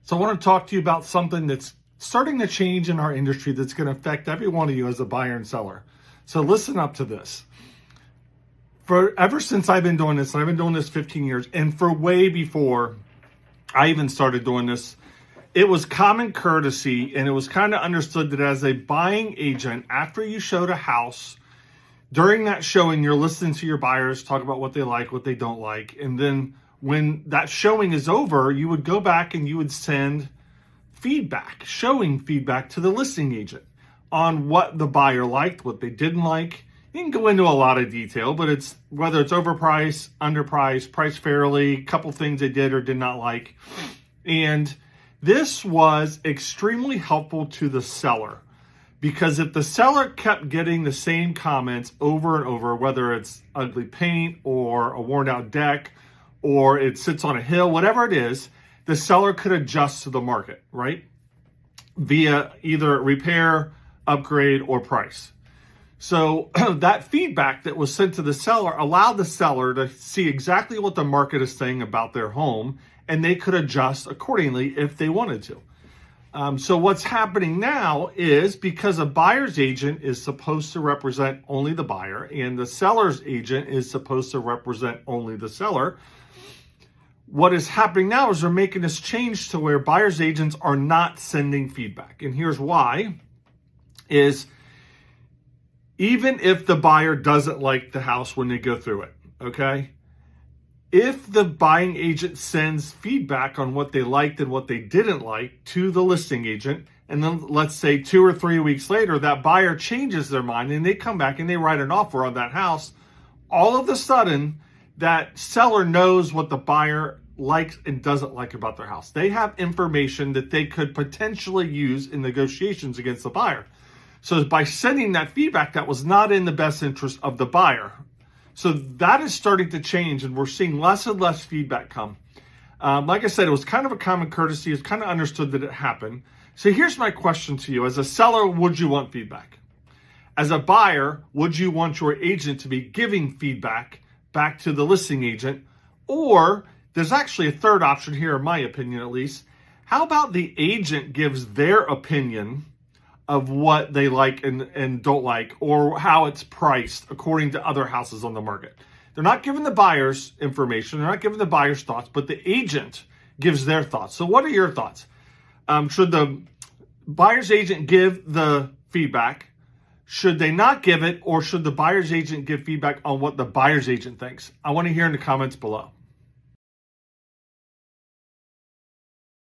So I want to talk to you about something that's starting to change in our industry that's going to affect every one of you as a buyer and seller. So listen up to this. Ever since I've been doing this, and I've been doing this 15 years, and for way before I even started doing this, it was common courtesy, and it was kind of understood that as a buying agent, after you showed a house, during that showing, you're listening to your buyers talk about what they like, what they don't like, and then when that showing is over, you would go back and you would send feedback, showing feedback to the listing agent on what the buyer liked, what they didn't like. You can go into a lot of detail, but it's whether it's overpriced, underpriced, priced fairly, a couple things they did or did not like. And this was extremely helpful to the seller, because if the seller kept getting the same comments over and over, whether it's ugly paint or a worn out deck, or it sits on a hill, whatever it is, the seller could adjust to the market, right? Via either repair, upgrade, or price. So that feedback that was sent to the seller allowed the seller to see exactly what the market is saying about their home, and they could adjust accordingly if they wanted to. So what's happening now is, because a buyer's agent is supposed to represent only the buyer and the seller's agent is supposed to represent only the seller, what is happening now is they're making this change to where buyer's agents are not sending feedback. And here's why, is even if the buyer doesn't like the house when they go through it, okay? If the buying agent sends feedback on what they liked and what they didn't like to the listing agent, and then let's say 2 or 3 weeks later, that buyer changes their mind and they come back and they write an offer on that house, all of a sudden, that seller knows what the buyer likes and doesn't like about their house. They have information that they could potentially use in negotiations against the buyer. So by sending that feedback, that was not in the best interest of the buyer. So that is starting to change, and we're seeing less and less feedback come. Like I said, it was kind of a common courtesy. It's kind of understood that it happened. So here's my question to you. As a seller, would you want feedback? As a buyer, would you want your agent to be giving feedback back to the listing agent? Or there's actually a third option here, in my opinion at least. How about the agent gives their opinion of what they like and don't like, or how it's priced according to other houses on the market? They're not giving the buyers information, they're not giving the buyers thoughts, but the agent gives their thoughts. So what are your thoughts? Should the buyer's agent give the feedback? Should they not give it, or should the buyer's agent give feedback on what the buyer's agent thinks? I want to hear in the comments below.